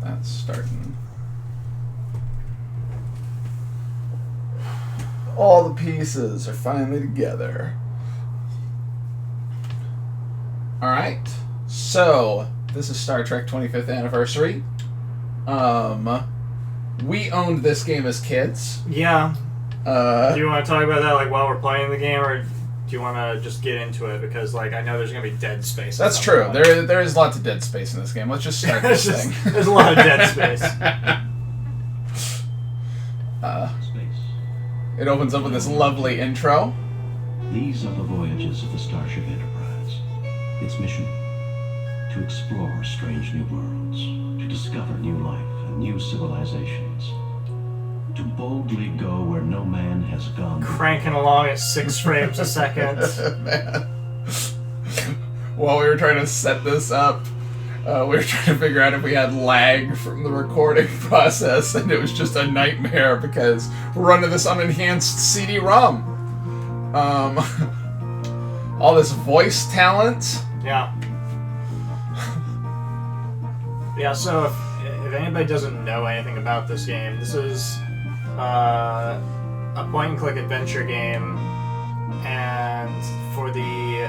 That's starting. All the pieces are finally together. Alright. So, this is Star Trek 25th Anniversary. We owned this game as kids. Yeah. Do you want to talk about that like while we're playing the game, or do you want to just get into it? Because like I know there's going to be dead space. That's true. There is lots of dead space in this game. Let's just start this thing. There's a lot of dead space. It opens up with this lovely intro. These are the voyages of the Starship Enterprise. Its mission: to explore strange new worlds, to discover new life and new civilizations, to boldly go where no man has gone. Cranking along at 6 frames a second. Man. While we were trying to set this up, we were trying to figure out if we had lag from the recording process, and it was just a nightmare because we're running this on enhanced CD-ROM. All this voice talent. Yeah. Yeah, so if anybody doesn't know anything about this game, this is a point-and-click adventure game, and for the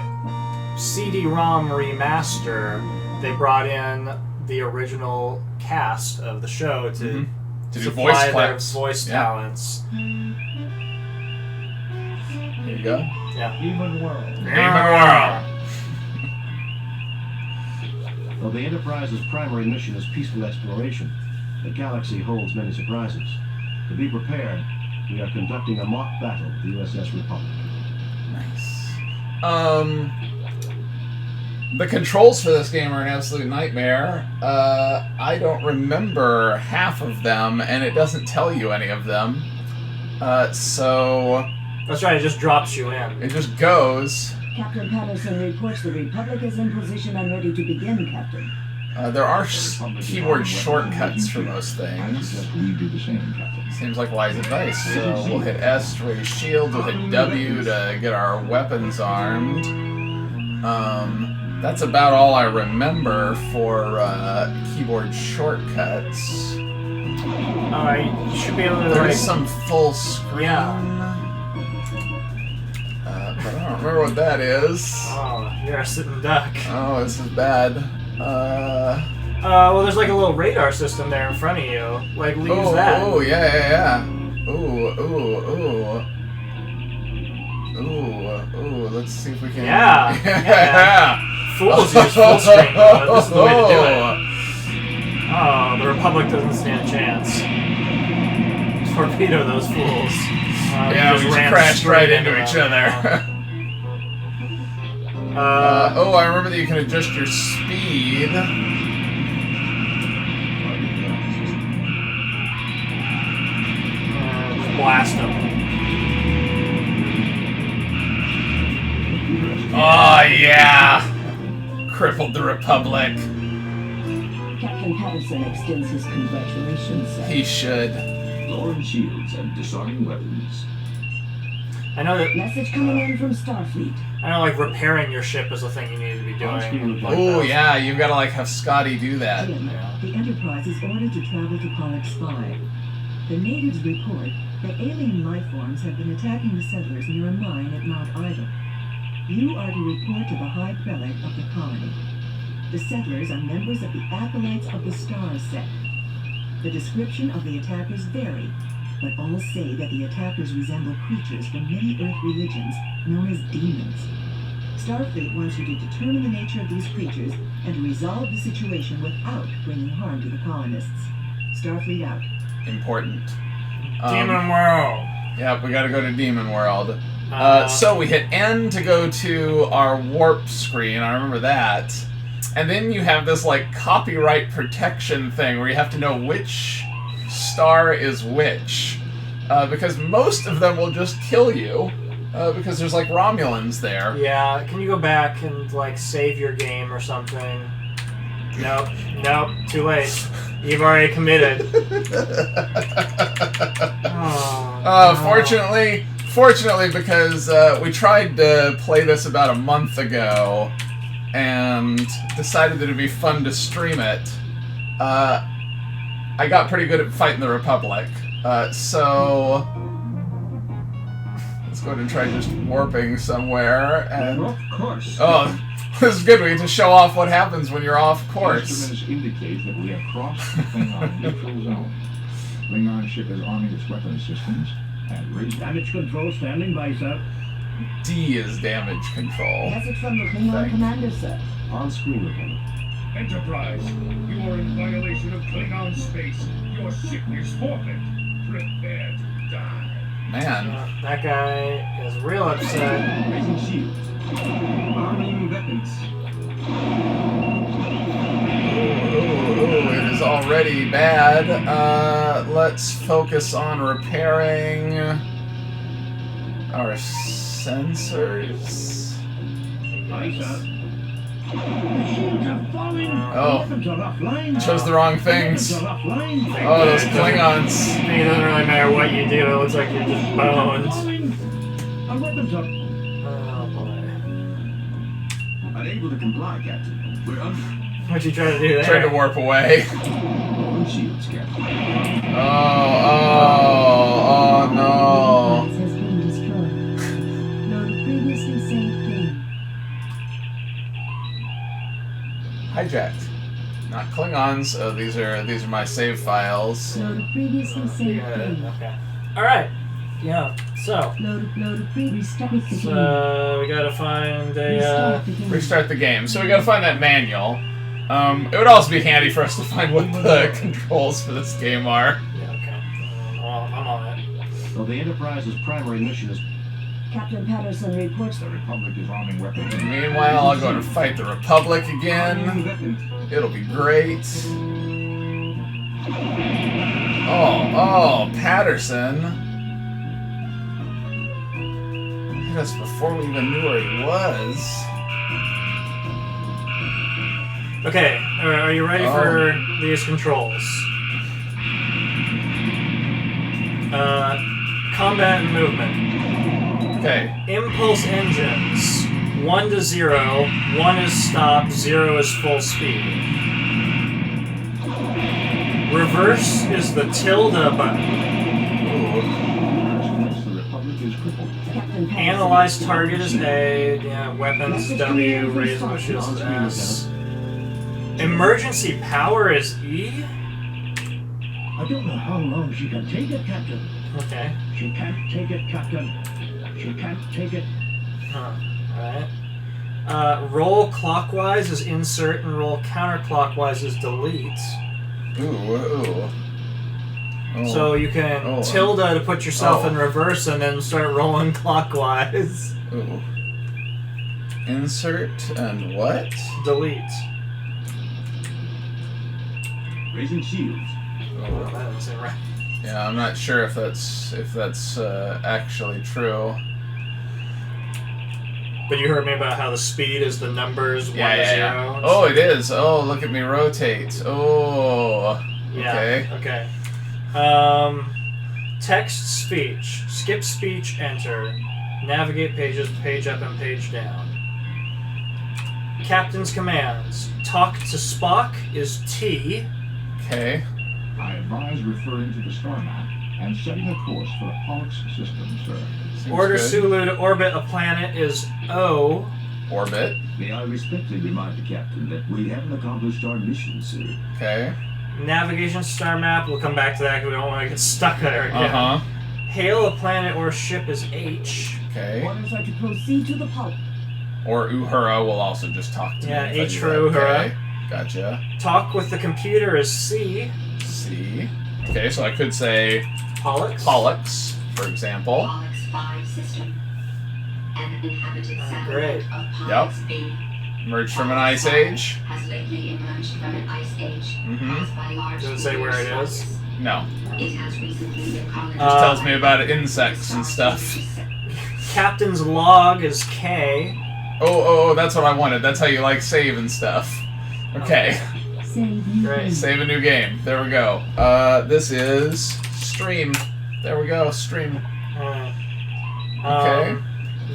CD-ROM remaster, they brought in the original cast of the show to supply their voice talents. Here you go. Yeah. Demon World. Demon World. Though the Enterprise's primary mission is peaceful exploration, the galaxy holds many surprises. To be prepared, we are conducting a mock battle with the USS Republic. Nice. The controls for this game are an absolute nightmare. I don't remember half of them, and it doesn't tell you any of them. So... That's right, it just drops you in. It just goes. Captain Patterson reports the Republic is in position and ready to begin, Captain. There are keyboard shortcuts for most things. We do the same, Captain. Seems like wise advice. So we'll hit S to raise shield, we'll hit W to get our weapons armed. That's about all I remember for keyboard shortcuts. Alright, you should be able to... There's some full screen. Yeah. But I don't remember what that is. Oh, you're a sitting duck. Oh, this is bad. Well, there's like a little radar system there in front of you. Like, we'll use that. Oh, yeah. Ooh, let's see if we can... Yeah. Fools use full screen mode. This is the way to do it. Oh, the Republic doesn't stand a chance. Torpedo those fools. Yeah, we just crashed right into each other. Oh, I remember that you can adjust your speed. Blast them. Oh, yeah! Crippled the Republic. Captain Patterson extends his congratulations, sir. He should. Lowering shields and disarming weapons. I know that... Message coming in from Starfleet. I know, like, repairing your ship is the thing you need to be doing. Oh, yeah, you've got to, like, have Scotty do that. Jim, the Enterprise is ordered to travel to Pollock Spy. The natives report that alien life forms have been attacking the settlers near a mine at Mount Idle. You are to report to the High Prelate of the colony. The settlers are members of the Acolytes of the Star sect. The description of the attackers vary, but all say that the attackers resemble creatures from many Earth religions known as demons. Starfleet wants you to determine the nature of these creatures and to resolve the situation without bringing harm to the colonists. Starfleet out. Important. Demon World. Yeah, we gotta go to Demon World. So we hit N to go to our warp screen, I remember that. And then you have this, like, copyright protection thing where you have to know which star is which. Because most of them will just kill you, because there's, like, Romulans there. Yeah, can you go back and, like, save your game or something? Nope, too late. You've already committed. Fortunately, because we tried to play this about a month ago and decided that it'd be fun to stream it, I got pretty good at fighting the Republic. So let's go ahead and try just warping somewhere. And Of course. oh, this is good. We get to show off what happens when you're off course. Instruments indicate that we have crossed the Klingon neutral zone. Klingon ship is arming its weapon systems and raising Damage control standing by, sir. D is damage control. Message from the Klingon Thank- commander, sir. On screen, Lieutenant. Enterprise, you are in violation of Klingon space. Your ship is forfeit. Prepare to die. Man. That guy is real upset. Raising shield. Arming weapons. Ooh, it is already bad. Let's focus on repairing our sensors. Aye, sir. The shields are falling. Oh. Weapons are offline. Chose the wrong things. Weapons are offline. Oh, those Klingons. I think it doesn't really matter what you do, it looks like you're just boned. Falling. Our weapons are... Oh boy. Unable to comply, Captain. We're under. What'd you try to do there? Tried to warp away. On shields, Captain. Oh no. Enterprise has been destroyed. Load previously saved game. Hijacked. Not Klingons. Oh, these are my save files. Load previously saved Got it. game. Okay. Alright. Yeah, so. Load restart the game. So, we gotta find a, Restart the game. Restart the game. So we gotta find that manual. It would also be handy for us to find what the controls for this game are. yeah, okay. I'm on it. Though the Enterprise's primary mission is Captain Patterson reports the Republic is arming weapons. Meanwhile, I'll go to fight the Republic arming again. weapons. It'll be great. Oh, Patterson. Hit us before we even knew where he was. Okay, are you ready for these controls? Combat and movement. Okay. Impulse engines. 1 to 0. 1 is stop, 0 is full speed. Reverse is the tilde button. Ooh. The Republic is crippled. Captain Patterson. Analyze target is A. Yeah, weapons W. Raise the shields is S. Emergency power is E? I don't know how long she can take it, Captain. Okay. She can't take it, Captain. She can't take it. Huh. Alright. Roll clockwise is insert and roll counterclockwise is delete. Ooh. Oh. So you can tilde to put yourself in reverse and then start rolling clockwise. Ooh. Insert and what? Delete. Raising shields. Oh, that doesn't seem right. Yeah, I'm not sure if that's actually true. But you heard me about how the speed is the numbers 1 to 0. Yeah. Oh, it is. Oh, look at me rotate. Oh. Yeah. Okay. Text speech. Skip speech, enter. Navigate pages, page up and page down. Captain's commands. Talk to Spock is T. Okay. I advise referring to the star map and setting a course for Pollux system, sir. Seems Order good. Sulu to orbit a planet is O. Orbit. May I respectfully remind the Captain that we haven't accomplished our mission, sir. Okay. Navigation star map. We'll come back to that because we don't want to get stuck there again. Uh-huh. Hail a planet or ship is H. Okay. Orders are to proceed to the pulp. Or Uhura will also just talk to Yeah, me. if I H do for that. Uhura. Okay. Gotcha. Talk with the computer is C. C. Okay, so I could say Pollux. Pollux, for example. Pollux 5 system. An inhabited great. satellite of Pollux B. Emerged from an ice age. Has lately emerged from an ice age. Mhm. caused by large Does it say where it is? meteor No. It has recently been colonized. Just tells me about insects and stuff. Captain's log is K. Oh, that's what I wanted. That's how you like save and stuff. Okay. Save new Great. game. Save a new game. There we go. This is stream. There we go. Stream. Okay.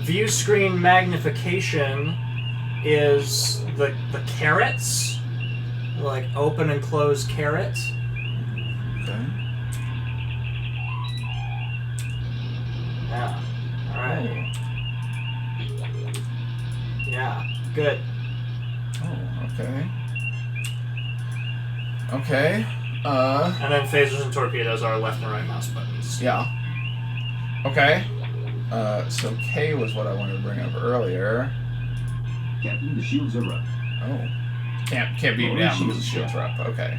View screen magnification is the carrots, like open and close caret. Okay. Yeah. Alright. Yeah. Good. Oh, okay. Okay. And then phasers and torpedoes are left and right mouse buttons. Yeah. Okay. So K was what I wanted to bring up earlier. Captain, the shields are up. Oh. Can't beat me down because the shields are up. Okay.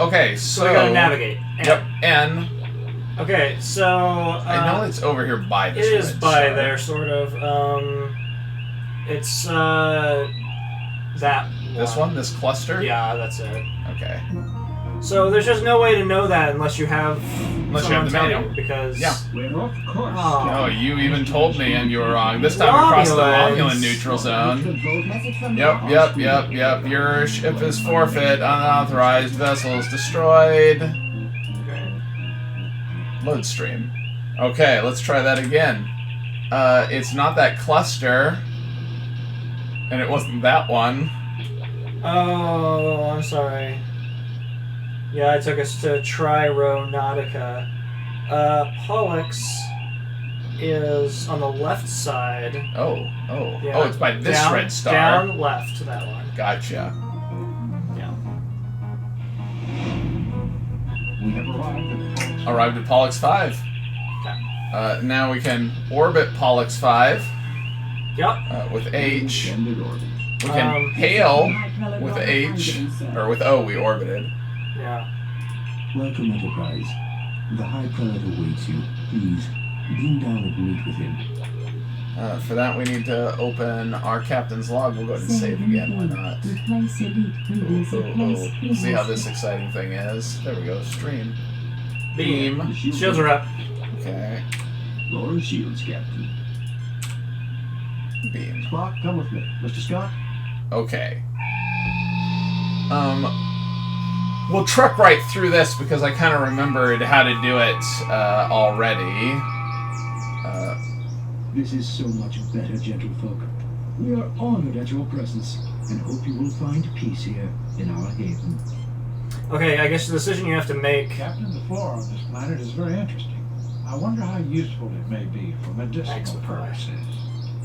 Okay, so... So we gotta navigate. N. Yep, N. Okay, so... I know it's over here by this It is red by star. there, sort of. It's, that This one? This cluster? Yeah, that's it. Okay. So there's just no way to know that unless you have Unless you have the someone tell manual. you, because... Yeah. We're off course. Oh, you even told me and you were wrong. This time across the Romulan neutral zone. Message from Yep. Your ship is forfeit. Unauthorized vessels destroyed. Okay. Load stream. Okay, let's try that again. It's not that cluster. And it wasn't that one. Oh, I'm sorry. Yeah, I took us to Trironautica. Pollux is on the left side. Oh. Yeah. Oh, it's by this down, red star. Down left, that one. Gotcha. Yeah. We have Arrived at Pollux 5. Okay. Now we can orbit Pollux 5 Yep. with H. Extended orbit. We can hail with H. Or with O, we orbited. Yeah. Welcome, Enterprise. The High Prelate awaits you. Please, beam down and meet with him. For that, we need to open our captain's log. We'll go ahead and save again. Why not? Replace elite previous replace See how this exciting thing is. There we go. Stream. Beam. Beam. Shields are up. Okay. Lower shields, Captain. Beam. Spock, come with me. Mr. Scott? Okay. We'll truck right through this because I kind of remembered how to do it already. This is so much better, gentlefolk. We are honored at your presence, and hope you will find peace here in our haven. Okay, I guess the decision you have to make... Captain, the flora on this planet is very interesting. I wonder how useful it may be for medicinal purposes.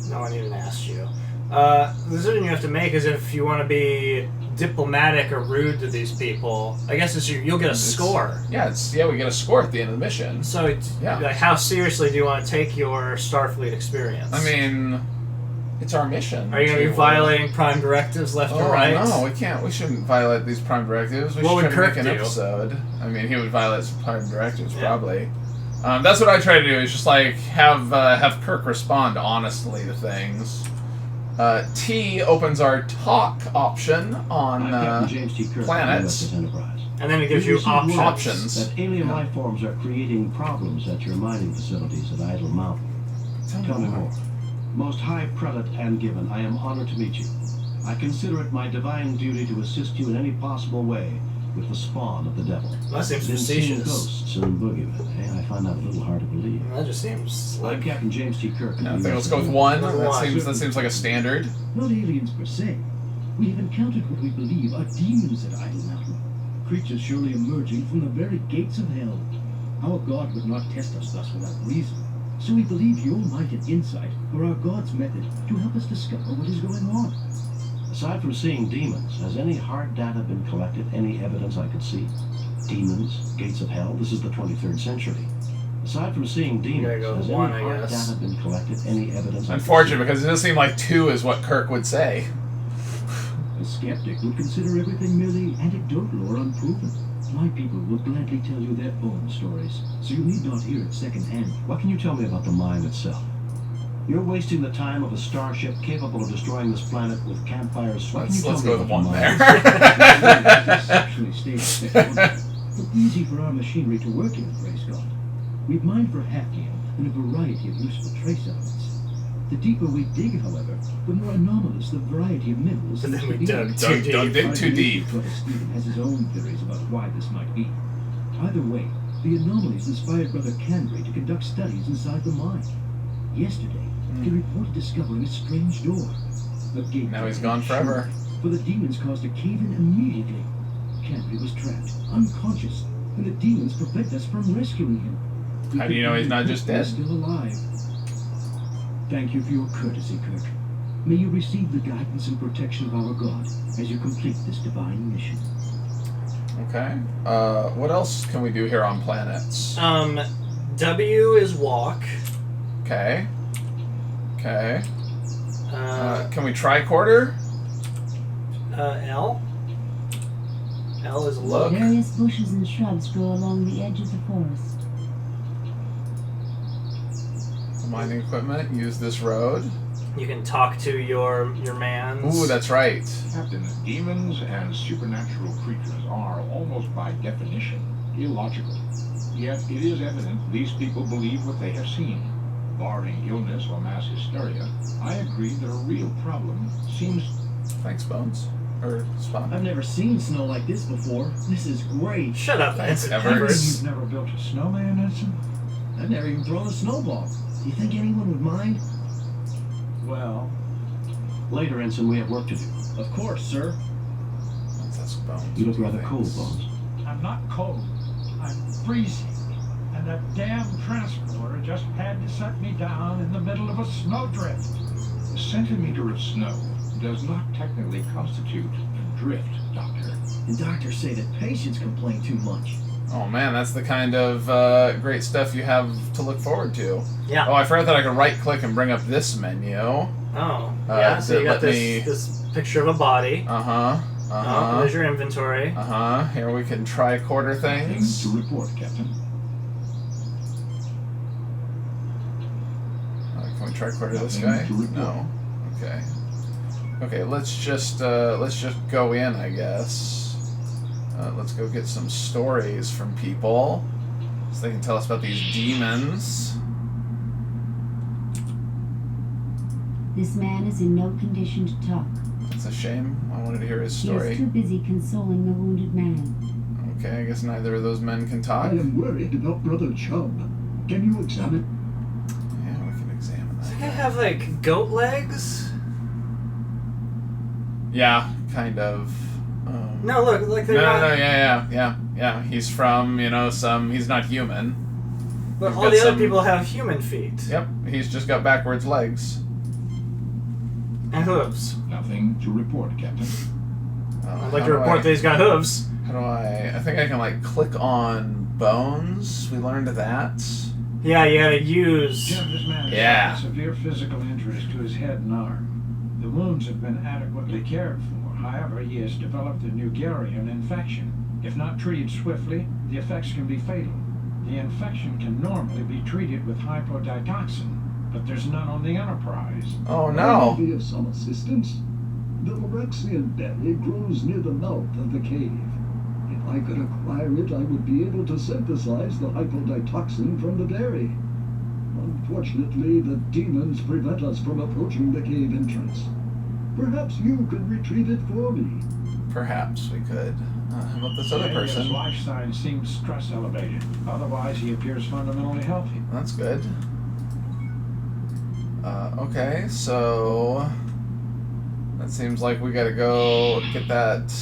No one even asked you. The decision you have to make is if you want to be diplomatic or rude to these people. I guess you'll get a score. Yeah, we get a score at the end of the mission. So, Yeah. like, how seriously do you want to take your Starfleet experience? I mean, it's our mission. Are you going to be violating prime directives left and right? No, we can't. We shouldn't violate these prime directives. We What should would try to Kirk make an do? episode. I mean, he would violate some prime directives, Yeah. probably. That's what I try to do, is just, like, have Kirk respond honestly to things. T opens our talk option on I'm Captain James T. Kirk, planets. USS Enterprise. And then it gives We you received word options. That alien life forms are creating problems at your mining facilities at Idle Mountain. Tell me more. Most High Prelate and Given, I am honored to meet you. I consider it my divine duty to assist you in any possible way with the spawn of the devil. That seems Been seeing facetious. ghosts and boogeymen. I find that a little hard to believe. That just seems I'm like... Captain James T. Kirk. I think let's go with 1. Number That one. seems like a standard. Not aliens per se. We have encountered what we believe are demons at Idle Mountain. Creatures surely emerging from the very gates of hell. Our God would not test us thus without reason. So we believe your might and insight are our God's method to help us discover what is going on. Aside from seeing demons, has any hard data been collected? Any evidence I could see? Demons, gates of hell, this is the 23rd century. Aside from seeing demons, go has any 1, I hard guess. data been collected? Any evidence I could Unfortunate, see? because it does seem like 2 is what Kirk would say. A skeptic would consider everything merely anecdotal or unproven. My people will gladly tell you their own stories, so you need not hear it secondhand. What can you tell me about the mine itself? You're wasting the time of a starship capable of destroying this planet with campfires. What can you Let's tell go me with about 1 the there. mine? Exceptionally staged technology, but easy for our machinery to work in, praise God. We've mined for hafnium and a variety of useful trace elements. The deeper we dig, however, the more anomalous the variety of minerals And seems then to we be. dug too deep. Don't dig Our too deep. Brother Stephen has his own theories about why this might be. Either way, the anomalies inspired Brother Canry to conduct studies inside the mine. Yesterday, he reported discovering a strange door. A gate Now he's that gone shut, forever. For the demons caused a cave-in immediately. Canry was trapped, unconscious, and the demons prevent us from rescuing him. How do you know he's not just dead? He's still alive. Thank you for your courtesy, Kirk. May you receive the guidance and protection of our God as you complete this divine mission. Okay. What else can we do here on planets? W is walk. Okay. Okay. Can we tricorder? L. L is look. Various bushes and shrubs grow along the edge of the forest. Mining equipment. Use this road. You can talk to your mans. Ooh, that's right. Captain, demons and supernatural creatures are, almost by definition, illogical. Yet it is evident these people believe what they have seen. Barring illness or mass hysteria, I agree that a real problem seems... Thanks, Bones. Or Spot. I've never seen snow like this before. This is great. Shut up, Thanks, Ensign Everts. You've never built a snowman, Ensign? I've never even thrown a snowball. Do you think anyone would mind? Well, Later, Ensign, we have work to do. Of course, sir. That's Bones. You look rather cold, Thanks. Bones. I'm not cold. I'm freezing. And that damn transporter just had to set me down in the middle of a snowdrift. A centimeter of snow does not technically constitute a drift, Doctor. And doctors say that patients complain too much. Oh man, that's the kind of great stuff you have to look forward to. Yeah. Oh, I forgot that I could right-click and bring up this menu. Oh. Yeah, so you got let me- this picture of a body. Uh-huh. Uh-huh. There's your inventory. Uh-huh. Here we can tricorder Nothing things. to report, Captain. Can we tricorder this Nothing guy? to report. No. Okay. Okay, let's just go in, I guess. Let's go get some stories from people, so they can tell us about these demons. This man is in no condition to talk. That's a shame. I wanted to hear his He is story. too busy consoling the wounded man. Okay, I guess neither of those men can I talk. am worried about Brother Chubb. Can you examine? Yeah, we can examine Does that. that guy have, like, goat legs? Yeah, kind of. No, look, like they're No, not... yeah. He's from, he's not human. But He's all got the other some- people have human feet. Yep, he's just got backwards legs. And hooves. Nothing to report, Captain. I'd like to report that he's got hooves. How do I think I can, like, click on bones? We learned that. Yeah, you gotta use... Jim, this man Yeah. has severe physical injuries to his head and arm. The wounds have been adequately cared for. However, he has developed a Nugarian infection. If not treated swiftly, the effects can be fatal. The infection can normally be treated with hypoditoxin, but there's none on the Enterprise. Oh I no. may be of some assistance. The Lorexian berry grows near the mouth of the cave. If I could acquire it, I would be able to synthesize the hypoditoxin from the berry. Unfortunately, the demons prevent us from approaching the cave entrance. Perhaps you could retrieve it for me. Perhaps we could. How about this other His person? life sign seems stress elevated. Otherwise, he appears fundamentally healthy. That's good. Okay, so that seems like we gotta go get that.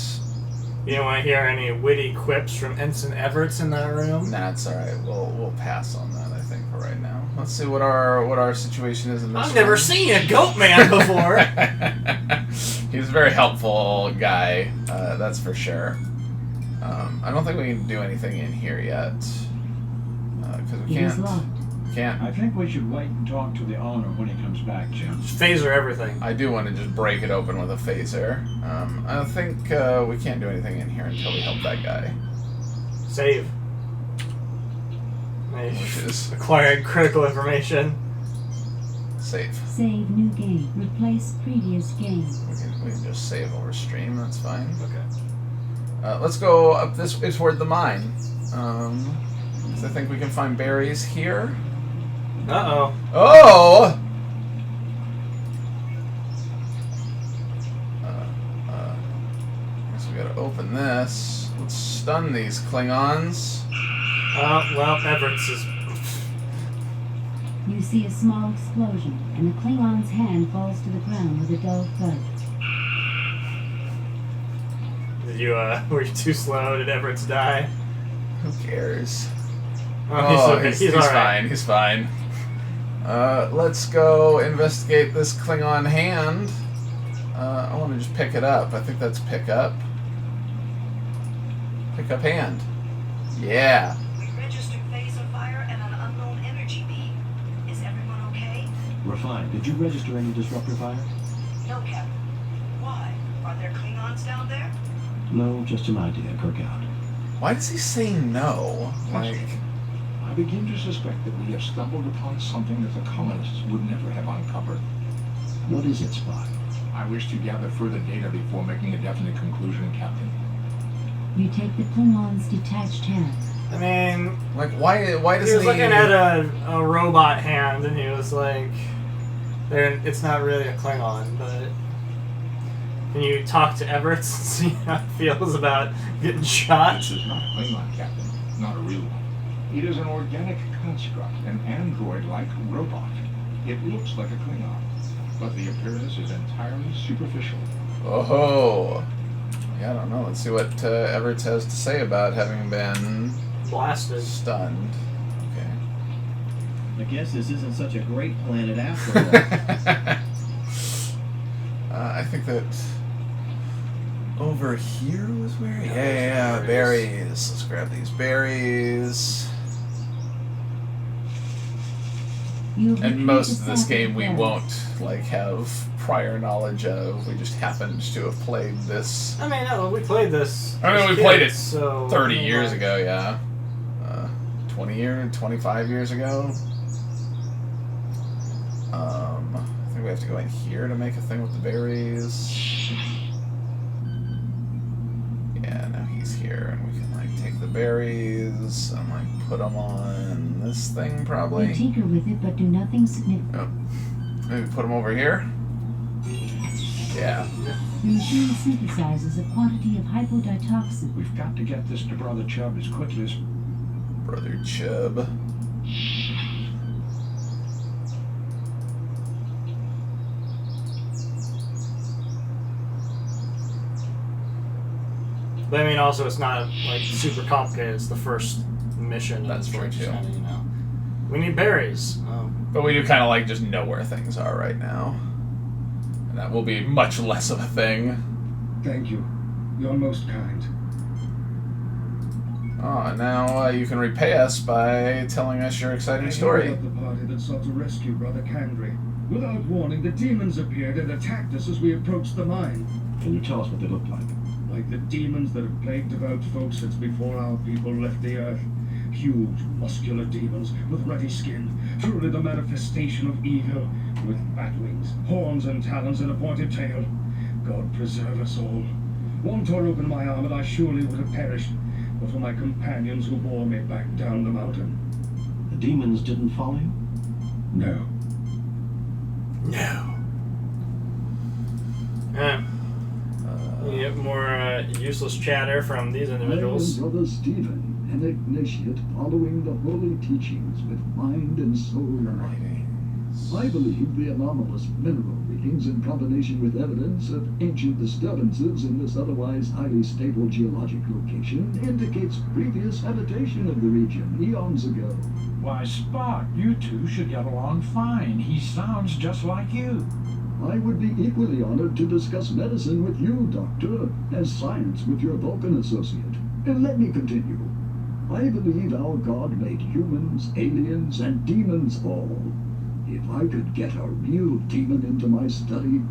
You don't want to hear any witty quips from Ensign Everts in that room? Nah, it's all right. We'll pass on that, I think, for right now. Let's see what our situation is in this. I've never room. seen a goat man before. He's a very helpful guy, that's for sure. I don't think we can do anything in here yet, because we It is can't. locked. I think we should wait and talk to the owner when he comes back, Jim. Phaser everything. I do want to just break it open with a phaser. I think we can't do anything in here until we help that guy. Save. Which is Acquired critical information. save. Save new game. Replace previous game. We can just save over stream. That's fine. Okay. Let's go up this way toward the mine. 'Cause I think we can find berries here. Uh-oh. Oh! Guess we gotta open this. Let's stun these Klingons. Well, Everts is... You see a small explosion, and the Klingon's hand falls to the ground with a dull thud. Did you, were you too slow? Did Everts die? Who cares? Oh, he's all right. fine. He's fine. Let's go investigate this Klingon hand. I want to just pick it up. I think that's pick up. Pick up hand. Yeah. We registered phaser fire and an unknown energy beam. Is everyone okay? We're fine. Did you register any disruptor fire? No, Captain. Why? Are there Klingons down there? No, just an idea, Kirkout. Why does he say no? Like, I begin to suspect that we have stumbled upon something that the colonists would never have uncovered. What is it, Spock? I wish to gather further data before making a definite conclusion, Captain. You take the Klingon's detached hand. I mean, like why does he was looking at a robot hand, and he was like, it's not really a Klingon, but can you talk to Everett and see how he feels about getting shot? This is not a Klingon, Captain. Not a real one. It is an organic construct, an android-like robot. It looks like a Klingon, but the appearance is entirely superficial. Oh, yeah, I don't know. Let's see what Everett has to say about having been blasted, stunned. Okay. I guess this isn't such a great planet after all. I think that over here was where. Yeah, berries. Let's grab these berries. And most of this game we won't like have prior knowledge of. We just happened to have played this. I mean, no, we played this. I mean, we kids, played it so 30 years ago, yeah. 25 years ago. I think we have to go in here to make a thing with the berries. Yeah, now he's here, and we can like take the berries and like put them on this thing probably. You tinker with it, but do nothing significant. Oh. Maybe put them over here. Yeah. The machine synthesizes a quantity of hypoditoxin. We've got to get this to Brother Chubb as quickly as... Brother Chubb. But I mean, also, it's not like super complicated. It's the first mission. That's true too. You know, we need berries. But we do kind of like just know where things are right now, and that will be much less of a thing. Thank you. You're most kind. Oh, and now you can repay us by telling us your exciting story. Of the party that sought to rescue Brother Kandri. Without warning, the demons appeared and attacked us as we approached the mine. Can you tell us what they look like? Like the demons that have plagued devout folks since before our people left the earth. Huge, muscular demons with ruddy skin, truly the manifestation of evil, with bat wings, horns and talons and a pointed tail. God preserve us all. One tore open my arm and I surely would have perished, but for my companions who bore me back down the mountain. The demons didn't follow you? No. No. You get more useless chatter from these individuals. I am Brother Stephen, an Ignatiate following the holy teachings with mind and soul united. I believe the anomalous mineral readings in combination with evidence of ancient disturbances in this otherwise highly stable geologic location indicates previous habitation of the region eons ago. Why, Spock, you two should get along fine. He sounds just like you. I would be equally honored to discuss medicine with you, Doctor, as science with your Vulcan associate. And let me continue. I believe our God made humans, aliens, and demons all. If I could get a real demon into my study,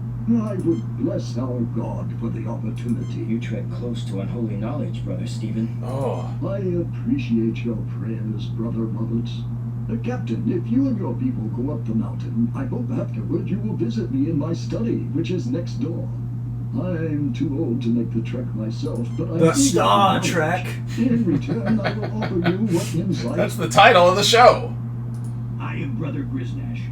I would bless our God for the opportunity. You tread close to unholy knowledge, Brother Stephen. Oh. I appreciate your prayers, Brother Roberts. Captain, if you and your people go up the mountain, I hope afterward you will visit me in my study, which is next door. I'm too old to make the trek myself, but I... The Star Trek! In return, I will offer you what insight... That's the title of the show! I am Brother Griznash.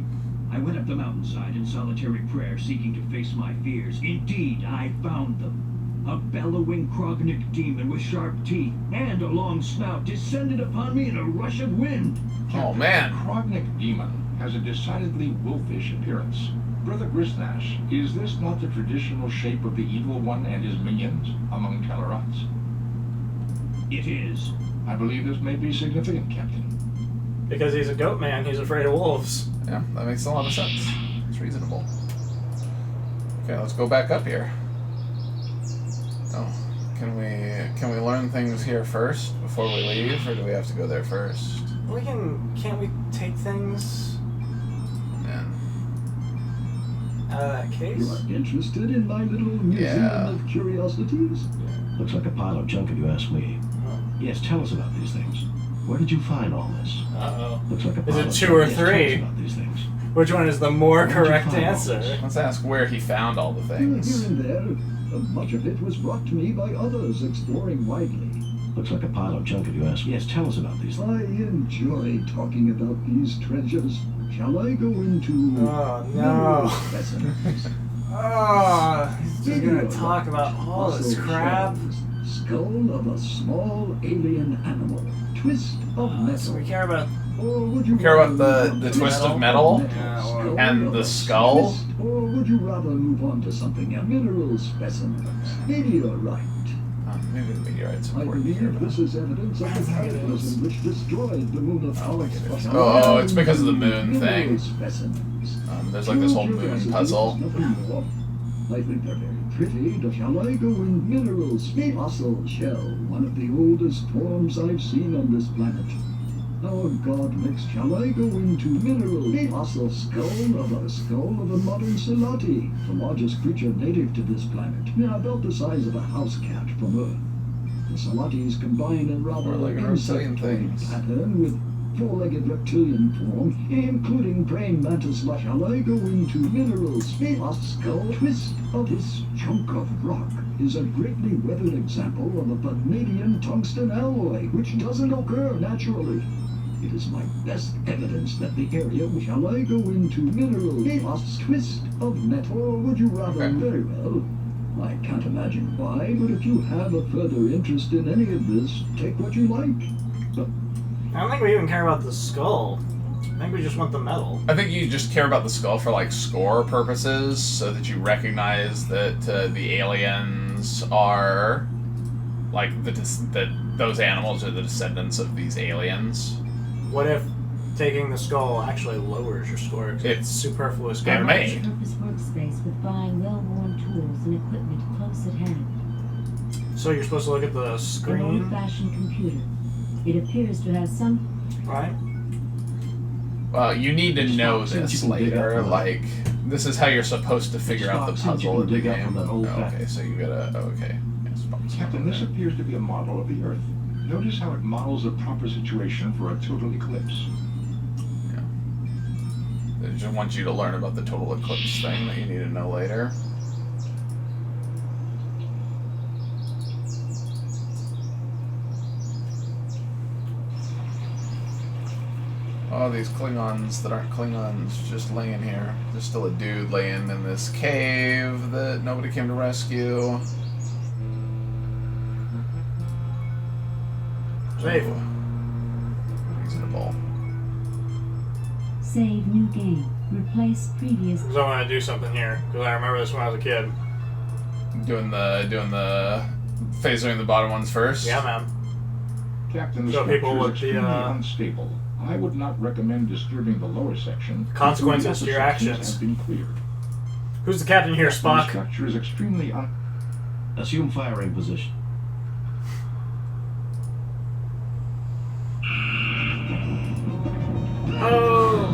I went up the mountainside in solitary prayer, seeking to face my fears. Indeed, I found them. A bellowing Krognik demon with sharp teeth and a long snout descended upon me in a rush of wind. Oh, man. Krognik demon has a decidedly wolfish appearance. Brother Griznash, is this not the traditional shape of the Evil One and his minions among Tellarats? It is. I believe this may be significant, Captain. Because he's a goat man, he's afraid of wolves. Yeah, that makes a lot of sense. It's reasonable. Okay, let's go back up here. Oh, can we learn things here first before we leave, or do we have to go there first? Can't we take things Man. out of that case? You are interested in my little museum Yeah. of curiosities? Looks like a pile of junk if you ask me. Yes, tell us about these things. Where did you find all this? Uh-oh. Looks like a Is pile it of 2 junk. or Yes, tell us 3? about these things. Which one is the more Where did you correct find all answer? this? Let's ask where he found all the Here things. and there. Much of it was brought to me by others exploring widely. Looks like a pile of junk if you ask me. Yes, tell us about these things. I enjoy talking about these treasures. Shall I go into Oh, no. specimens? Oh, he's just gonna talk about all this Fossil crap. shells, skull of a small alien animal, twist of metal. So we care about... Or would you Care about rather the move on twist to of metal? Yeah, skull and of the a skull? twist, or would you rather move on to something else? Mineral specimens. Meteorite. Maybe the meteorite's I important here. believe this is evidence of the cataclysm which destroyed the moon of Pollux. Oh, it's because of the moon thing. Specimens. There's like this whole moon puzzle. Nothing more. I think they're very pretty. Shall I go in minerals? Fossil shell, one of the oldest forms I've seen on this planet. Our god mix. Shall I go into mineral? Fossil skull of a modern Salati, the largest creature native to this planet. About the size of a house cat from Earth. The Salatis combine a rather Four-legged reptilian insectoid things. pattern with four-legged reptilian form, including praying mantis. Shall I go into minerals? A skull twist of this chunk of rock is a greatly weathered example of a vanadium tungsten alloy, which doesn't occur naturally. It is my best evidence that the area. Shall I go into minerals? A twist of metal, or would you rather? Okay. Very well. I can't imagine why, but if you have a further interest in any of this, take what you like. But I don't think we even care about the skull. I think we just want the metal. I think you just care about the skull for like score purposes, so that you recognize that the aliens are like that those animals are the descendants of these aliens. What if taking the skull actually lowers your score? 'Cause it's superfluous It garbage. may. Purpose workspace with buying well-worn tools and equipment close at hand. So you're supposed to look at the An screen, old-fashioned computer. It appears to have some... right? Well, you need to know See what this you can dig later. up from Like, this is how you're supposed to figure out the See what you puzzle can of the dig up game. from that old Oh, fact. okay, so you gotta. Okay. Yes, box. Captain, this appears to be a model of the Earth. Notice how it models a proper situation for a total eclipse. They just want you to learn about the total eclipse thing that you need to know later. Oh, these Klingons that aren't Klingons just laying here. There's still a dude laying in this cave that nobody came to rescue. Safe. Reasonable. Save new game. Replace previous... So I want to do something here, because I remember this when I was a kid. Doing the phasing the bottom ones first. Yeah, man. Captain, the So structure people is with the, extremely unstable. I would not recommend disturbing the lower section. Consequences until to the your upper sections actions. have been cleared. Who's the captain here, The Spock? structure is extremely Assume firing position. Oh!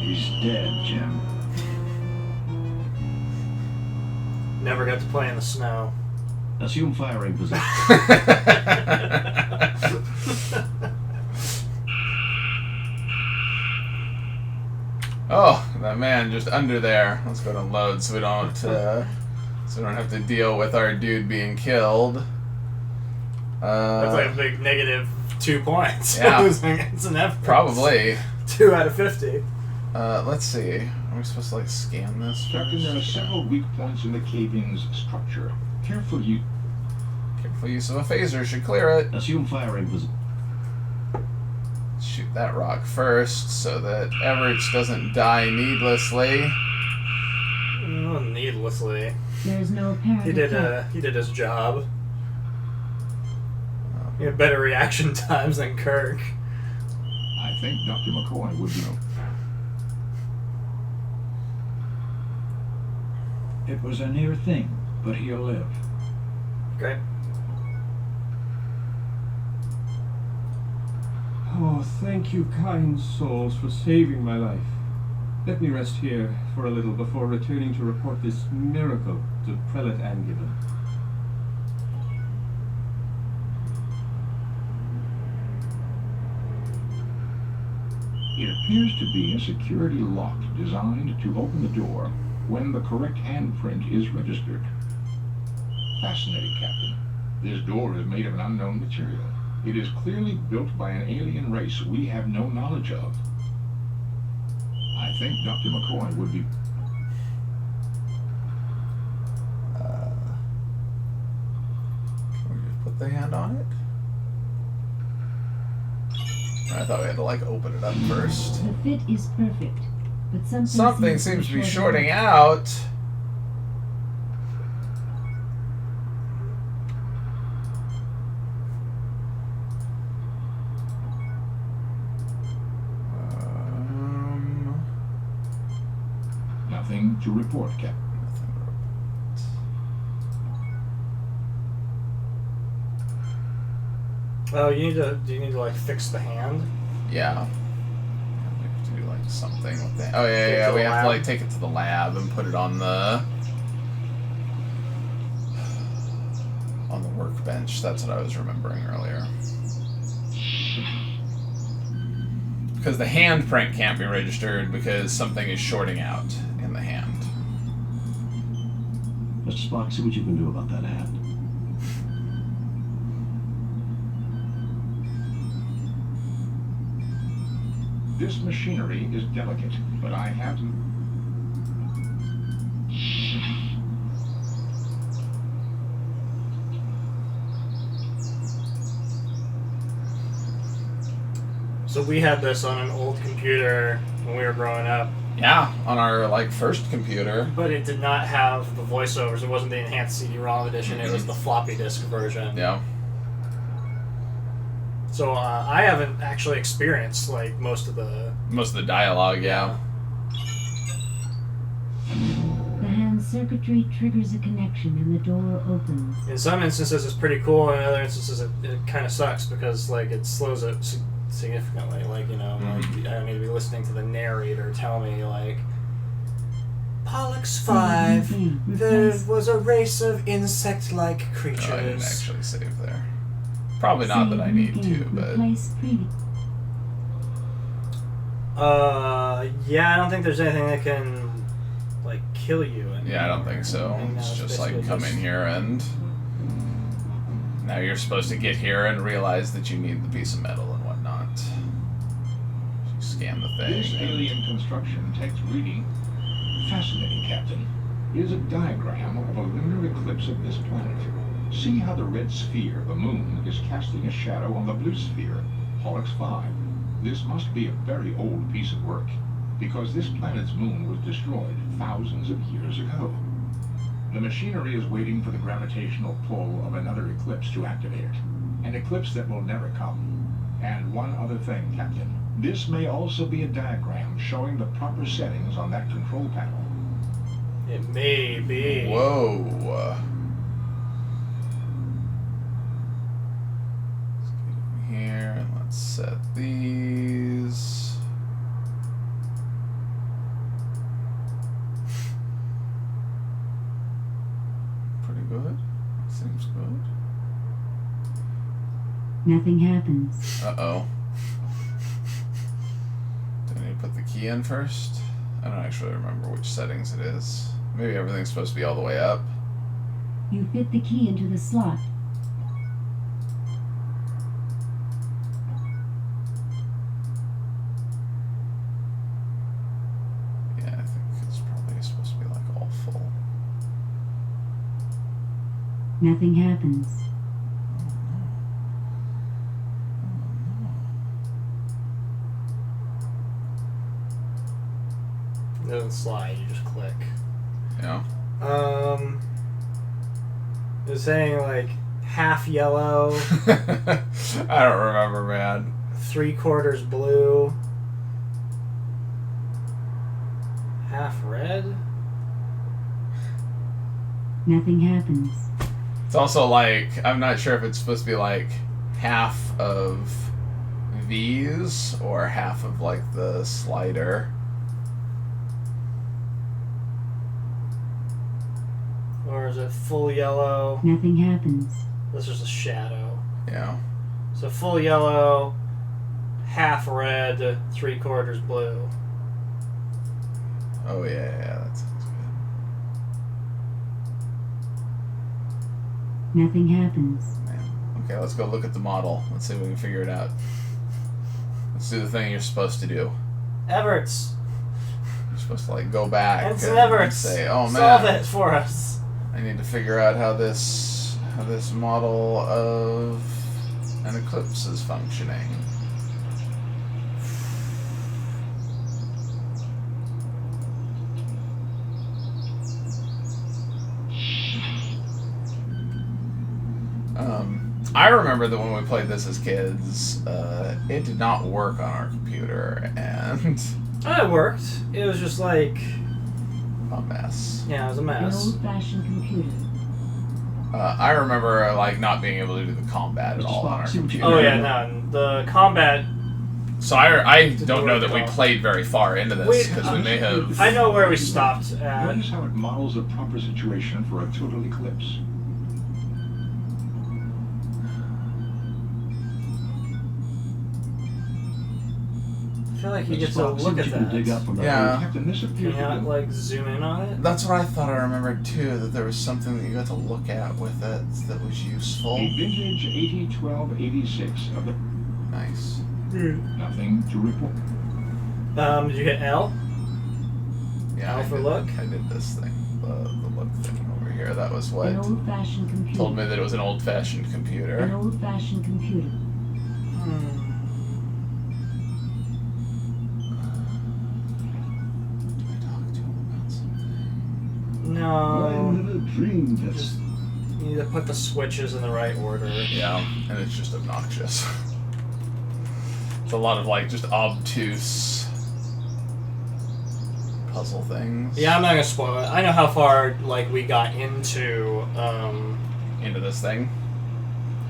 He's dead, Jim. Never got to play in the snow. Assume firing position. Oh, that man just under there. Let's go to load so we don't have to deal with our dude being killed. That's like a big negative 2 points. Yeah. It's an F. Probably. 2 out of 50. Let's see. Are we supposed to like scan this? Captain, there are several weak points in the cave-in's structure. Careful use of a phaser should clear it. Assume firing position. Shoot that rock first so that Everett doesn't die needlessly. Oh, needlessly. There's no apparent... He did his job. You have better reaction times than Kirk. I think Dr. McCoy would be... It was a near thing, but he'll live. Okay. Oh, thank you, kind souls, for saving my life. Let me rest here for a little before returning to report this miracle to Prelate Angulin. It appears to be a security lock designed to open the door when the correct handprint is registered. Fascinating, Captain. This door is made of an unknown material. It is clearly built by an alien race we have no knowledge of. I think Dr. McCoy would be... Can we just put the hand on it? I thought we had to, like, open it up first. The fit is perfect, but something seems to be shorting out. Nothing to report, Captain. Oh, do you need to like fix the hand? Yeah. We have to do like something with that. Oh yeah, we have to like take it to the lab and put it on the workbench. That's what I was remembering earlier. Because the handprint can't be registered because something is shorting out in the hand. Mr. Spock, see what you can do about that hand. This machinery is delicate, but I have... So we had this on an old computer when we were growing up. Yeah, on our like first computer. But it did not have the voiceovers. It wasn't the enhanced CD-ROM edition. It was the floppy disk version. Yeah. So I haven't actually experienced like most of the dialogue. Yeah. The hand circuitry triggers a connection and the door opens. In some instances, it's pretty cool. In other instances, it kind of sucks because like it slows it significantly. Like like I don't need to be listening to the narrator tell me like. Pollux 5. There was a race of insect-like creatures. Oh, I didn't actually save there. Probably not that I need to, but... Yeah, I don't think there's anything that can, like, kill you. Yeah, I don't think so. It's just, like, come in here and... Now you're supposed to get here and realize that you need the piece of metal and whatnot. You scan the thing. This alien construction text reading, fascinating, Captain, is a diagram of a lunar eclipse of this planet. See how the red sphere, the moon, is casting a shadow on the blue sphere, Pollux 5. This must be a very old piece of work, because this planet's moon was destroyed thousands of years ago. The machinery is waiting for the gravitational pull of another eclipse to activate it. An eclipse that will never come. And one other thing, Captain. This may also be a diagram showing the proper settings on that control panel. It may be. Whoa. Here, and let's set these. Pretty good. Seems good. Nothing happens. Uh-oh. Do I need to put the key in first? I don't actually remember which settings it is. Maybe everything's supposed to be all the way up. You fit the key into the slot. Nothing happens. It doesn't slide, you just click. Yeah. It's saying like half yellow. I don't remember, man. 3/4 blue. Half red? Nothing happens. It's also like, I'm not sure if it's supposed to be like half of these or half of like the slider. Or is it full yellow? Nothing happens. This is a shadow. Yeah. So full yellow, half red, 3/4 blue. Oh yeah, that sounds good. Nothing happens. Man. Okay, let's go look at the model. Let's see if we can figure it out. Let's do the thing you're supposed to do. Everett's. You're supposed to like go back Ensign Everett's. say, "Oh man, solve it for us." I need to figure out how this model of an eclipse is functioning." I remember that when we played this as kids, it did not work on our computer, and It worked. It was just like, a mess. yeah, it was a An mess. old-fashioned computer. I remember like not being able to do the combat at all on our computer. Oh yeah, no, the combat. So I don't know that we played very far into this because we may have. I know where we stopped at. Notice how it models a proper situation for a total eclipse. I feel like you Let's get to see look what at you can dig that. up from Yeah. Captain, this Can appears you to not be like zoom in on it? That's what I thought I remembered too. That there was something that you got to look at with it that was useful. a vintage 801286 of the... Nice. Nothing to report. Did you hit L? Yeah. L I for did, look? I did this thing, the look thing over here. That was what An old-fashioned computer. told me that it was an old-fashioned An computer. old-fashioned computer. Did I talk to him about something? I No. never dreamed that. Just you need to put the switches in the right order. Yeah, and it's just obnoxious. It's a lot of like just obtuse puzzle things. Yeah, I'm not gonna spoil it. I know how far like we got into. Into this thing.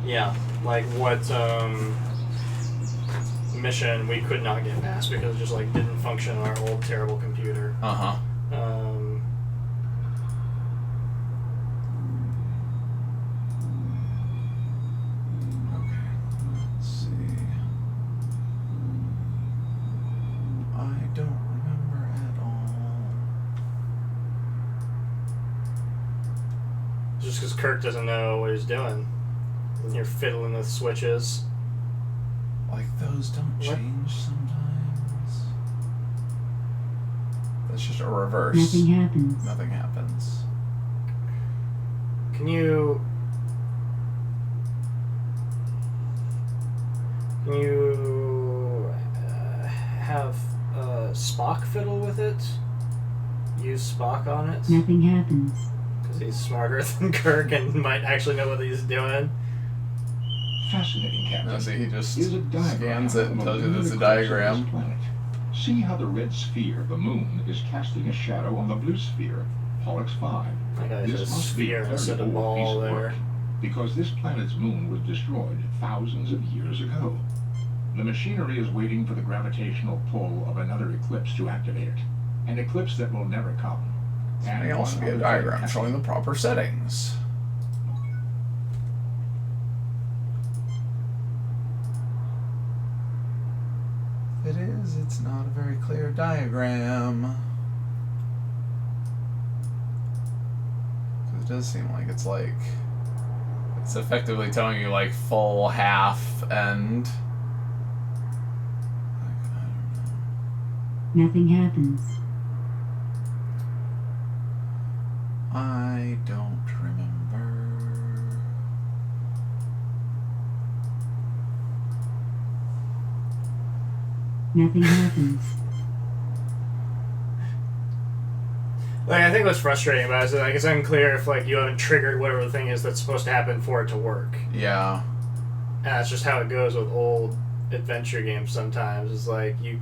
Yeah, like what mission we could not get past because it just like didn't function on our old terrible computer. Uh huh. Okay. Let's see. I don't remember at all. Just because Kirk doesn't know what he's doing. And you're fiddling with switches. Like those don't What? change sometimes. That's just a reverse. Nothing happens. Nothing happens. Can you have Spock fiddle with it? Use Spock on it? Nothing happens. Because he's smarter than Kirk and might actually know what he's doing. Fascinating, Captain. No, see, he just Is a diagram scans it and of tells you lunar there's a eclipse of this diagram. planet. See how the red sphere of the moon is casting a shadow on the blue sphere, Pollux 5. Like a This must be sphere a very instead of old ball piece of there. work, because this planet's moon was destroyed thousands of years ago. The machinery is waiting for the gravitational pull of another eclipse to activate it. An eclipse that will never come. This And may also one be a other diagram thing, showing the proper settings. If it is, it's not a very clear diagram. 'Cause it does seem like it's effectively telling you like full, half, and like, I don't know. Nothing happens. I don't remember. Nothing happens. Like, I think what's frustrating about it is that like, it's unclear if like you haven't triggered whatever the thing is that's supposed to happen for it to work. Yeah. And that's just how it goes with old adventure games sometimes. It's like, you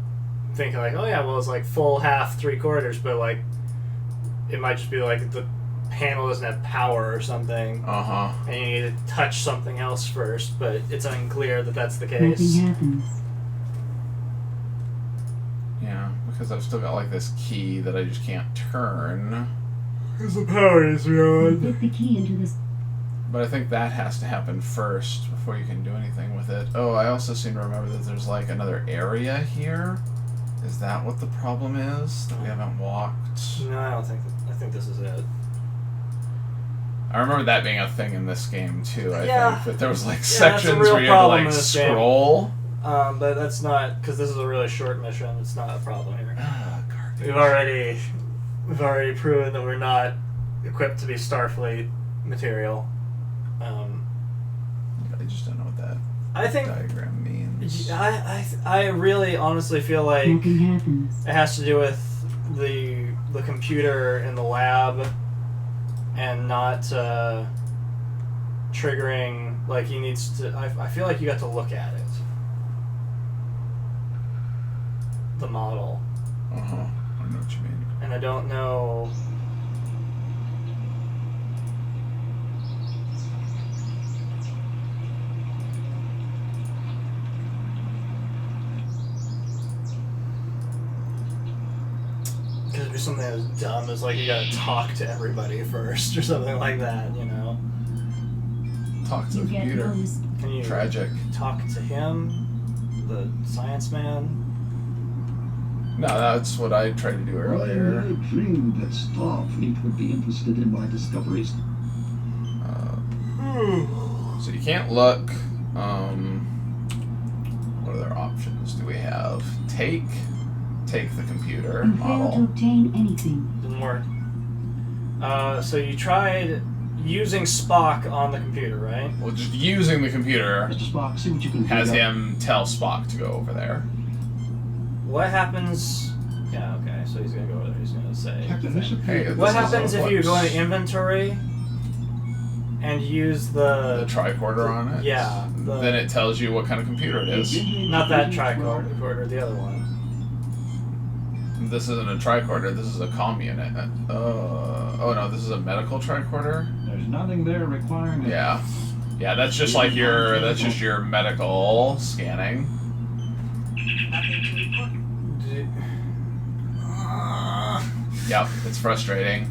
think like, oh yeah, well it's like full, half, 3/4, but like, it might just be like the panel doesn't have power or something. And you need to touch something else first, but it's unclear that that's the case. Nothing happens. Yeah, because I've still got like this key that I just can't turn. Because the power is beyond. Fit the key into this. But I think that has to happen first before you can do anything with it. Oh, I also seem to remember that there's like another area here. Is that what the problem is? That we haven't walked? No, I don't think that. I think this is it. I remember that being a thing in this game too, I think. But there was like that's a sections real where you had to problem like in this game. scroll. But that's not, because this is a really short mission. It's not a problem here. Garbage. We've already proven that we're not equipped to be Starfleet material. I just don't know what that I think diagram means. I really honestly feel like Nothing happens. it has to do with the computer in the lab and not triggering. Like, he needs to. I feel like you got to look at it. The model. I know what you mean. And I don't know. Could it be something as dumb as like you gotta talk to everybody first or something like that, you know? Talk to the You get computer. those. Can you Tragic. talk to him, the science man? No, that's what I tried to do earlier. I dreamed that Starfleet would be interested in my discoveries. So you can't look. What other options do we have? Take the computer You fail to model. obtain anything. Didn't work. So you tried using Spock on the computer, right? Well, just using the computer Mr. Spock, see what you can do. has him tell Spock to go over there. What happens? Yeah, okay. So he's gonna go over there. He's gonna say. Captain, this Hey, appears. What this is happens how it if you go works. into inventory and use The the tricorder on it? Yeah, Then it tells you what kind of computer it is. not that tricorder, the other one. This isn't a tricorder, this is a comm unit. Oh no, this is a medical tricorder? There's nothing there requiring it. Yeah. Yeah, that's just like that's just your medical scanning. Nothing to report. Yep, it's frustrating.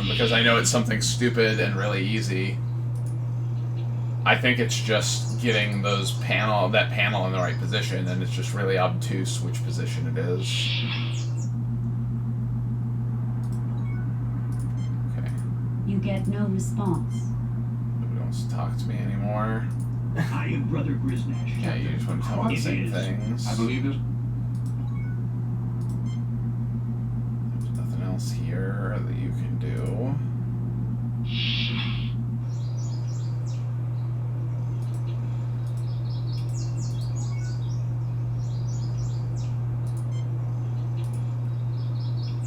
Because I know it's something stupid and really easy. I think it's just getting that panel in the right position, and it's just really obtuse which position it is. Okay. You get no response. Nobody wants to talk to me anymore. I am Brother Grisnash. Yeah, you just want to tell me the same things. I believe this. There's nothing else here that you can do.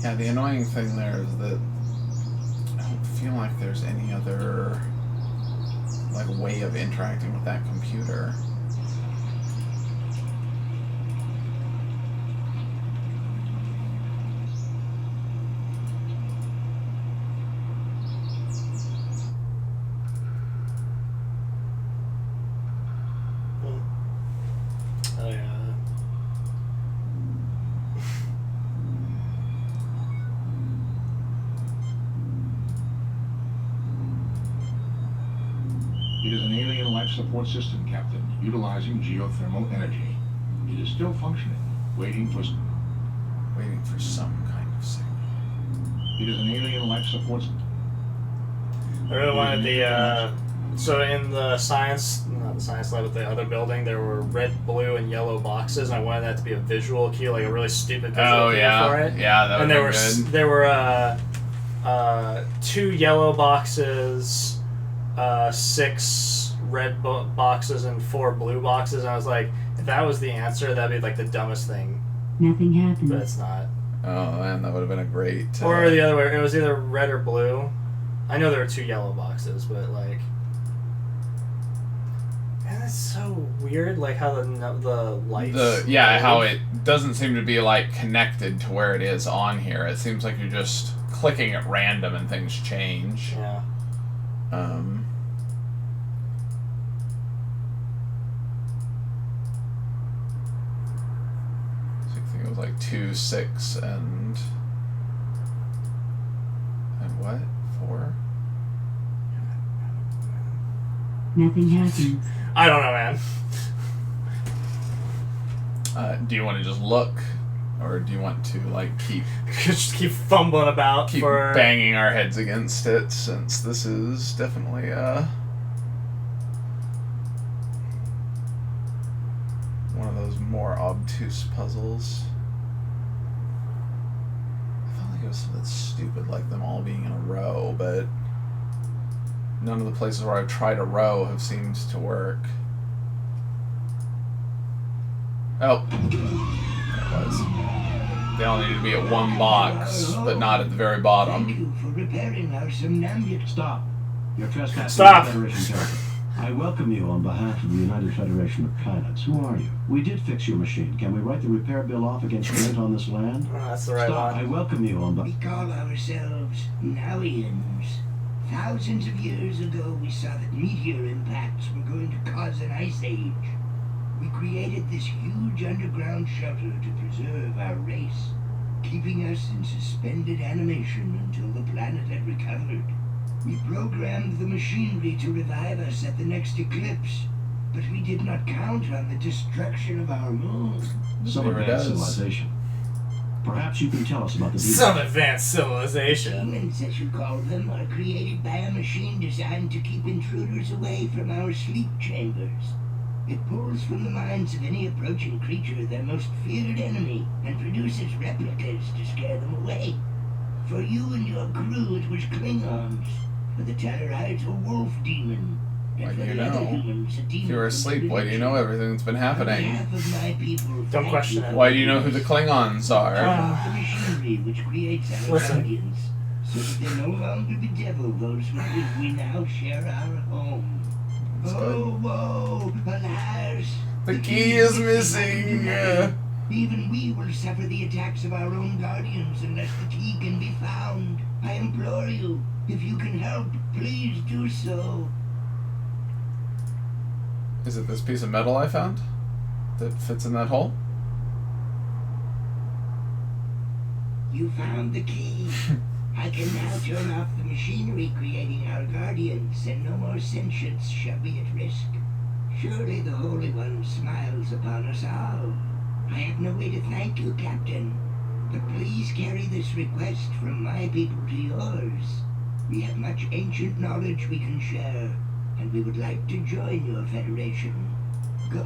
Yeah, the annoying thing there is that I don't feel like there's any other way of interacting with that computer. Oh yeah. It is an alien life support system, Captain, utilizing geothermal energy. It is still functioning, waiting for some kind of signal. It is an alien life support. I really wanted the so in the not the science lab, but the other building, there were red, blue, and yellow boxes, and I wanted that to be a visual cue, like a really stupid visual cue for it. Yeah, that would be good. There were 2 yellow boxes, 6 red boxes, and 4 blue boxes, and I was like, if that was the answer, that'd be like the dumbest thing. Nothing happens. But it's not. Oh man, that would have been a great. Or the other way, it was either red or blue. I know there were 2 yellow boxes, but like. And it's so weird, like how the lights. How it doesn't seem to be like connected to where it is on here. It seems like you're just clicking at random and things change. Yeah. So I think it was like 2, 6, and what? 4? Nothing happens. I don't know, man. Do you want to just look, or do you want to like just keep fumbling about, keep banging our heads against it? Since this is definitely one of those more obtuse puzzles. I felt like it was something stupid, like them all being in a row, but none of the places where I've tried a row have seemed to work. Oh, there it was. They all needed to be at one box, but not at the very bottom. Thank you for repairing our somnambulist. Stop. You're trespassing Stop. on Federation territory. I welcome you on behalf of the United Federation of Pilots. Who are you? We did fix your machine. Can we write the repair bill off against rent on this land? Oh, that's the right Stop. one. I welcome you on We call ourselves Nowians. Thousands of years ago, we saw that meteor impacts were going to cause an ice age. We created this huge underground shelter to preserve our race, keeping us in suspended animation until the planet had recovered. We programmed the machinery to revive us at the next eclipse, but we did not count on the destruction of our moon. some advanced civilization. Perhaps you can tell us about the Some advanced civilization. Demons, as you call them, are created by a machine designed to keep intruders away from our sleep chambers. It pulls from the minds of any approaching creature their most feared enemy and produces replicas to scare them away. For you and your crew, it was Klingons. For the Tellarites, a wolf demon. And Why for do you the other know? humans, a demon. If you were asleep, why do you know everything that's been On happening? behalf of my people, Don't thank question you it. for Why do you know who the Klingons are? the machinery which creates our Listen. guardians, so that they no longer bedevil those with whom we now share our home. That's Oh, whoa, alas! The key is missing. Even we will suffer the attacks of our own guardians unless the key can be found. I implore you, if you can help, please do so. Is it this piece of metal I found that fits in that hole? You found the key. I can now turn off the machinery creating our guardians, and no more sentience shall be at risk. Surely the Holy One smiles upon us all. I have no way to thank you, Captain, but please carry this request from my people to yours. We have much ancient knowledge we can share, and we would like to join your Federation.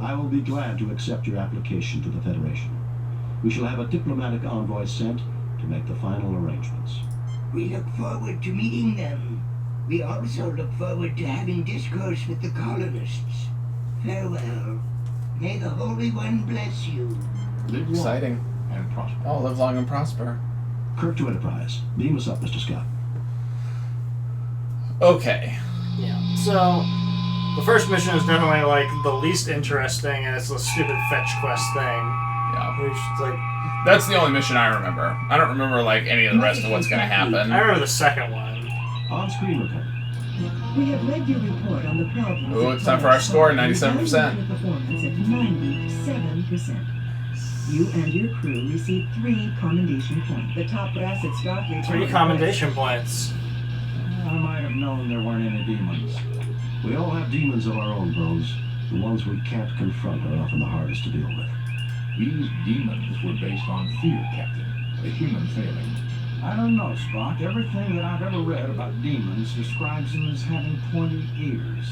I will be glad to accept your application to the Federation. We shall have a diplomatic envoy sent to make the final arrangements. We look forward to meeting them. We also look forward to having discourse with the colonists. Farewell. May the Holy One bless you. Live long Exciting. and prosper. Oh, live long and prosper. Kirk to Enterprise. Beam us up, Mr. Scott. Okay. Yeah. So, the first mission is definitely like the least interesting, and it's a stupid fetch quest thing. Yeah. Which is like, That's the only mission I remember. I don't remember like any of the rest of what's gonna happen. I remember the second one. On screen, Lieutenant. We have read your report on the problems. Ooh, of it's time for our score, 97%. Your performance at 97%. You and your crew received 3 commendation points. The top brass at Starfleet. 3 commendation points. I might have known there weren't any demons. We all have demons of our own, Bones. The ones we can't confront are often the hardest to deal with. These demons were based on fear, Captain. A human failing. I don't know, Spock. Everything that I've ever read about demons describes them as having pointy ears.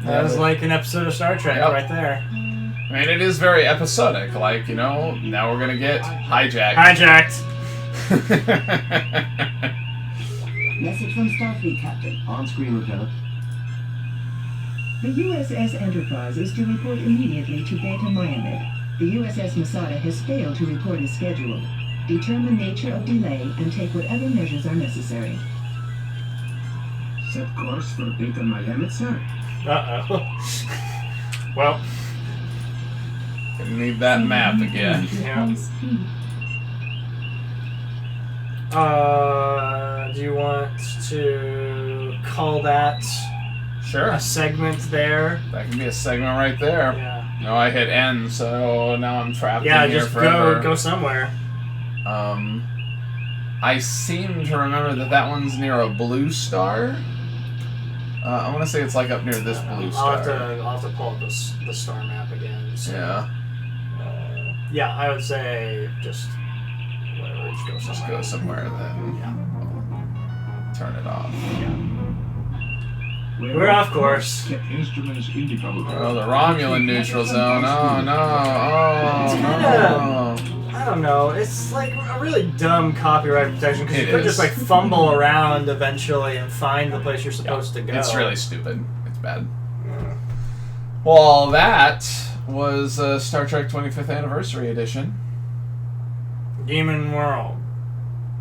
That was like an episode of Star Trek Yep. right there. I mean, it is very episodic. Like, you know, now we're gonna get hijacked. Hijacked. Message from Starfleet, Captain. On screen, Lieutenant. The USS Enterprise is to report immediately to Beta Myamed. The USS Masada has failed to report as scheduled. Determine nature of delay and take whatever measures are necessary. Set course for Beta Miami, sir. Uh-oh. Well. Gonna need that map again. Yeah. Do you want to call that Sure. a segment there? That can be a segment right there. Yeah. No, I hit N, so now I'm trapped Yeah, in here just forever. go somewhere. I seem to remember that one's near a blue star. I want to say it's like up near this blue star. I'll have to pull up the star map again. So, Yeah. Yeah, I would say just whatever. Just go somewhere then. Yeah. Turn it off. Yeah. We're off course. Instruments indicate. Oh, the Romulan neutral zone. Oh no! Oh no! I don't know. It's like a really dumb copyright protection because you could is. just like fumble around eventually and find the place you're supposed to go. It's really stupid. It's bad. Well, that was Star Trek 25th Anniversary Edition. Demon World.